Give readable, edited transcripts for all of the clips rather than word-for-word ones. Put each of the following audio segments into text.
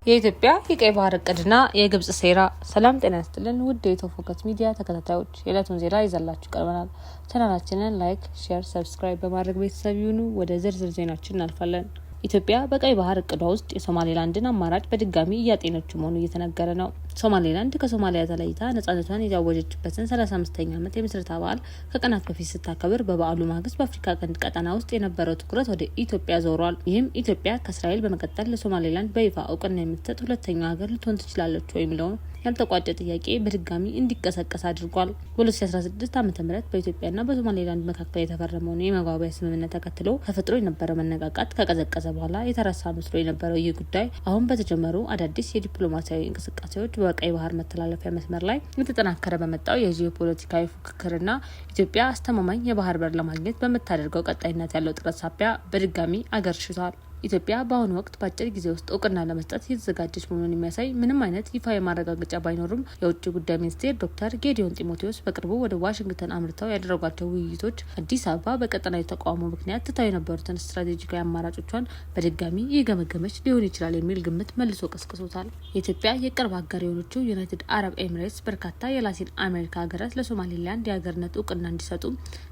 የኢትዮጵያ የቀይ ባህር እቅድና የግብጽ ሴራ። ሰላም ጤና ይስጥልን ውድ የኢትዮፎከስ ሚዲያ ተከታታዮች፣ የዕለቱን ዜና ይዘላችሁ ቀርበናል። ቻናላችንን ላይክ፣ ሼር፣ ሰብስክራይብ በማድረግ ቤተሰብ ይሁኑ። ወደ ዝርዝር ዜናችን እናልፋለን። ኢትዮጵያ በቀይ ባህር እቅዷ ውስጥ የሶማሌላንድን አማራጭ በድጋሚ እያጤነችው መሆኑ እየተነገረ ነው። ሶማሌላንድ ከሶማሊያ ተለይታ ነጻነቷን ያወጀችበትን 35ኛ ዓመት የምስረታ በዓል ከቀናት በፊት ስታከብር በበዓሉ ማግስት በአፍሪካ ቀንድ ቀጠና ውስጥ የነበረው ትኩረት ወደ ኢትዮጵያ ዞሯል። ይህም ኢትዮጵያ ከእስራኤል በመቀጠል ለሶማሌላንድ በይፋ እውቅና የምትሰጥ ሁለተኛው ሀገር ልትሆን ትችላለች ወይ የሚለው ያልተቋጨ ጥያቄ በድጋሚ እንዲቀሰቀስ አድርጓል። በ2016 ዓ.ም በኢትዮጵያና በሶማሌላንድ መካከል የተፈረመውን የመግባቢያ ስምምነት ተከትሎ ተፈጥሮ የነበረ መነቃቃት ከቀዘቀዘ በኋላ የተረሳ መስሎ የነበረው ይህ ጉዳይ አሁን በተጀመሩ አዳዲስ የዲፕሎማሲያዊ እንቅስቃሴዎች በቀይ ባህር መተላለፊያ መስመር ላይ የተጠናከረ በመጣው የጂኦፖለቲካዊ ፉክክርና ኢትዮጵያ አስተማማኝ የባህር በር ለማግኘት በምታደርገው ቀጣይነት ያለው ጥረት ሳቢያ በድጋሚ አገርሽቷል። ኢትዮጵያ በአሁኑ ወቅት በአጭር ጊዜ ውስጥ እውቅና ለመስጠት የተዘጋጀች መሆኑን የሚያሳይ ምንም አይነት ይፋ የማረጋገጫ ባይኖርም የውጭ ጉዳይ ሚኒስቴር ዶክተር ጌዲዮን ጢሞቴዎስ በቅርቡ ወደ ዋሽንግተን አምርተው ያደረጓቸው ውይይቶች አዲስ አበባ በቀጠናዊ ተቃውሞ ምክንያት ትታው የነበሩትን ስትራቴጂካዊ አማራጮቿን በድጋሚ እየገመገመች ሊሆን ይችላል የሚል ግምት መልሶ ቀስቅሶታል። የኢትዮጵያ የቅርብ አጋር የሆነችው ዩናይትድ አረብ ኤሚሬትስ በርካታ የላቲን አሜሪካ ሀገራት ለሶማሌላንድ የሀገርነት እውቅና እንዲሰጡ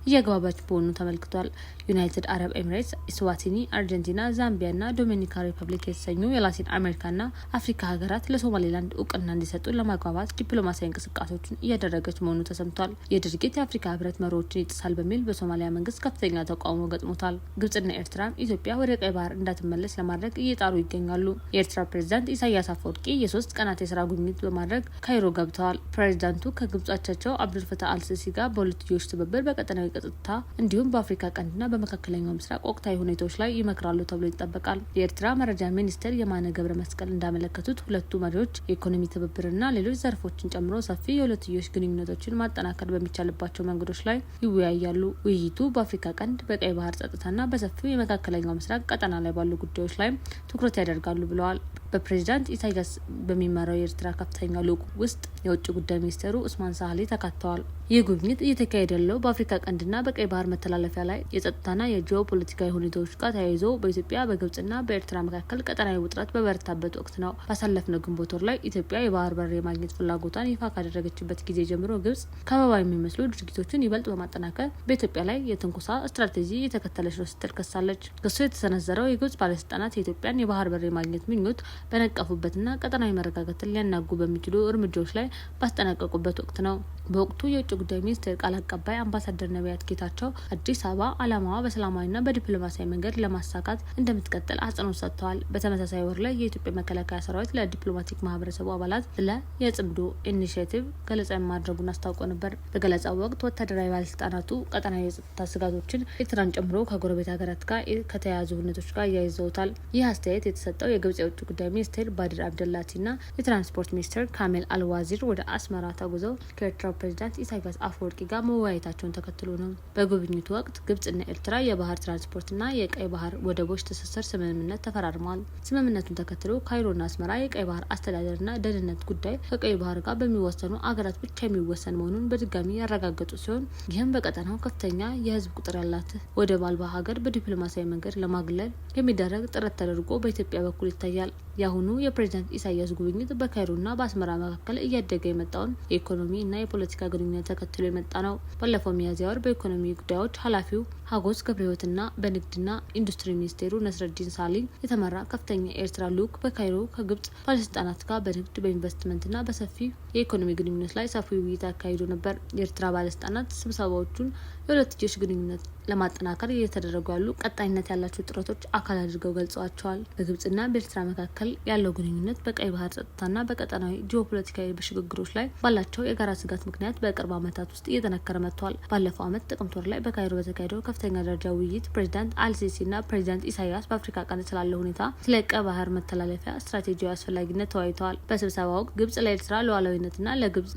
እየገባባች መሆኑ ተመልክቷል። ዩናይትድ አረብ ኤሚሬትስ፣ ኢስዋቲኒ፣ አርጀንቲና፣ ዛምቢያና ዶሚኒካ ሪፐብሊክ የተሰኙ የላቲን አሜሪካና አፍሪካ ሀገራት ለሶማሌላንድ እውቅና እንዲሰጡ ለማግባባት ዲፕሎማሲያዊ እንቅስቃሴዎችን እያደረገች መሆኑ ተሰምቷል። የድርጊት የአፍሪካ ህብረት መሪዎችን ይጥሳል በሚል በሶማሊያ መንግስት ከፍተኛ ተቃውሞ ገጥሞታል። ግብጽና ኤርትራም ኢትዮጵያ ወደ ቀይ ባህር እንዳትመለስ ለማድረግ እየጣሩ ይገኛሉ። የኤርትራ ፕሬዝዳንት ኢሳያስ አፈወርቂ የ3 ቀናት የስራ ጉብኝት በማድረግ ካይሮ ገብተዋል። ፕሬዝዳንቱ ከግብጽ አቻቸው አብዱልፈታህ አልሲሲ ጋር በሁለትዮሽ ትብብር በቀጠናዊ ጸጥታ እንዲሁም በአፍሪካ ቀንድና በመካከለኛው ምስራቅ ወቅታዊ ሁኔታዎች ላይ ይመክራሉ ተብሎ ይጠበቃል። የኤርትራ መረጃ ሚኒስትር የማነ ገብረ መስቀል እንዳመለከቱት ሁለቱ መሪዎች የኢኮኖሚ ትብብርና ሌሎች ዘርፎችን ጨምሮ ሰፊ የሁለትዮሽ ግንኙነቶችን ማጠናከር በሚቻልባቸው መንገዶች ላይ ይወያያሉ። ውይይቱ በአፍሪካ ቀንድ፣ በቀይ ባህር ጸጥታና በሰፊው የመካከለኛው ምስራቅ ቀጠና ላይ ባሉ ጉዳዮች ላይ ትኩረት ያደርጋሉ ብለዋል። በፕሬዝዳንት ኢሳያስ በሚመራው የኤርትራ ከፍተኛ ልዑክ ውስጥ የውጭ ጉዳይ ሚኒስትሩ ኡስማን ሳህሌ ተካተዋል። ይህ ጉብኝት እየተካሄደ ያለው በአፍሪካ ቀንድና በቀይ ባህር መተላለፊያ ላይ የጸጥታና የጂኦ ፖለቲካዊ ሁኔታዎች ጋር ተያይዞ በኢትዮጵያ በግብጽና በኤርትራ መካከል ቀጠናዊ ውጥረት በበረታበት ወቅት ነው። ባሳለፍነው ግንቦት ወር ላይ ኢትዮጵያ የባህር በር የማግኘት ፍላጎቷን ይፋ ካደረገችበት ጊዜ ጀምሮ ግብጽ ከበባ የሚመስሉ ድርጊቶችን ይበልጥ በማጠናከር በኢትዮጵያ ላይ የትንኮሳ ስትራቴጂ የተከተለች ነው ስትል ከሳለች። ክሱ የተሰነዘረው የግብጽ ባለስልጣናት የኢትዮጵያን የባህር በር የማግኘት ምኞት በነቀፉበትና ቀጠናዊ መረጋጋትን ሊያናጉ በሚችሉ እርምጃዎች ላይ ባስጠነቀቁበት ወቅት ነው። በወቅቱ የውጭ ጉዳይ ሚኒስቴር ቃል አቀባይ አምባሳደር ነቢያት ጌታቸው አዲስ አበባ ዓላማዋ በሰላማዊና በዲፕሎማሲያዊ መንገድ ለማሳካት እንደምትቀጥል አጽንኦት ሰጥተዋል። በተመሳሳይ ወር ላይ የኢትዮጵያ መከላከያ ሰራዊት ለዲፕሎማቲክ ማህበረሰቡ አባላት ስለ የጽምዶ ኢኒሼቲቭ ገለጻ ማድረጉን አስታውቆ ነበር። በገለጻው ወቅት ወታደራዊ ባለስልጣናቱ ቀጠናዊ የጸጥታ ስጋቶችን ኤርትራን ጨምሮ ከጎረቤት ሀገራት ጋር ከተያያዙ ሁኔታዎች ጋር እያይዘውታል። ይህ አስተያየት የተሰጠው የግብጽ የውጭ ጉዳይ ሚኒስቴር ባድር አብደላቲና የትራንስፖርት ሚኒስትር ካሜል አልዋዚር ወደ አስመራ ተጉዘው ከኤርትራ ፕሬዝዳንት ኢሳያስ አፈወርቂ ጋር መወያየታቸውን ተከትሎ ነው። በጉብኝቱ ወቅት ግብጽና ኤርትራ የባህር ትራንስፖርትና የቀይ ባህር ወደቦች ትስስር ስምምነት ተፈራርመዋል። ስምምነቱን ተከትሎ ካይሮና አስመራ የቀይ ባህር አስተዳደርና ደህንነት ጉዳይ ከቀይ ባህር ጋር በሚወሰኑ አገራት ብቻ የሚወሰን መሆኑን በድጋሚ ያረጋገጡ ሲሆን ይህም በቀጠናው ከፍተኛ የህዝብ ቁጥር ያላት ወደብ አልባ ሀገር በዲፕሎማሲያዊ መንገድ ለማግለል የሚደረግ ጥረት ተደርጎ በኢትዮጵያ በኩል ይታያል። የአሁኑ የፕሬዝዳንት ኢሳያስ ጉብኝት በካይሮና በአስመራ መካከል እያደገ የመጣውን የኢኮኖሚ እና የፖለቲካ ግንኙነት ተከትሎ የመጣ ነው። ባለፈው ሚያዝያ ወር በኢኮኖሚ ጉዳዮች ኃላፊው ሀጎስ ገብረህይወትና በንግድና ኢንዱስትሪ ሚኒስቴሩ ነስረዲን ሳሊም የተመራ ከፍተኛ የኤርትራ ልዑክ በካይሮ ከግብጽ ባለስልጣናት ጋር በንግድ በኢንቨስትመንትና በሰፊ የኢኮኖሚ ግንኙነት ላይ ሰፊ ውይይት ያካሂዱ ነበር። የኤርትራ ባለስልጣናት ስብሰባዎቹን የሁለትዮሽ ግንኙነት ለማጠናከር እየተደረጉ ያሉ ቀጣይነት ያላቸው ጥረቶች አካል አድርገው ገልጸዋቸዋል። በግብጽና በኤርትራ መካከል ያለው ግንኙነት በቀይ ባህር ጸጥታና በቀጠናዊ ጂኦፖለቲካዊ ሽግግሮች ላይ ባላቸው የጋራ ስጋት ምክንያት በቅርብ ዓመታት ውስጥ እየጠነከረ መጥቷል። ባለፈው ዓመት ጥቅምት ወር ላይ በካይሮ በተካሄደው ከፍተኛ ደረጃ ውይይት ፕሬዝዳንት አልሲሲና ፕሬዝዳንት ኢሳያስ በአፍሪካ ቀንድ ስላለው ሁኔታ፣ ስለ ቀይ ባህር መተላለፊያ ስትራቴጂያዊ አስፈላጊነት ተወያይተዋል። በስብሰባ ወቅት ግብጽ ለኤርትራ ሉዓላዊነትና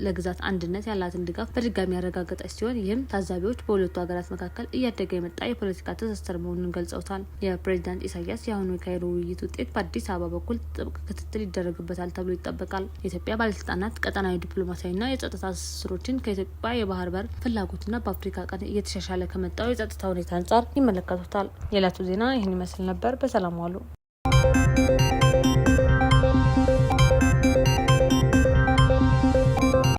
ለግዛት አንድነት ያላትን ድጋፍ በድጋሚ ያረጋገጠች ሲሆን ይህም ታዛቢዎች በሁለቱ ሀገራት መካከል እያደገ የመጣ የፖለቲካ ትስስር መሆኑን ገልጸውታል። የፕሬዝዳንት ኢሳያስ የአሁኑ የካይሮ ውይይት ውጤት በአዲስ አበባ በኩል ጥብቅ ክትትል ይደረግበታል ተብሎ ይጠበቃል። የኢትዮጵያ ባለስልጣናት ቀጠናዊ ዲፕሎማሲያዊና የጸጥታ ትስስሮችን ከኢትዮጵያ የባህር በር ፍላጎትና በአፍሪካ ቀንድ እየተሻሻለ ከመጣው የጸጥታ ሁኔታ አንጻር ይመለከቱታል። የዕለቱ ዜና ይህን ይመስል ነበር። በሰላም ዋሉ።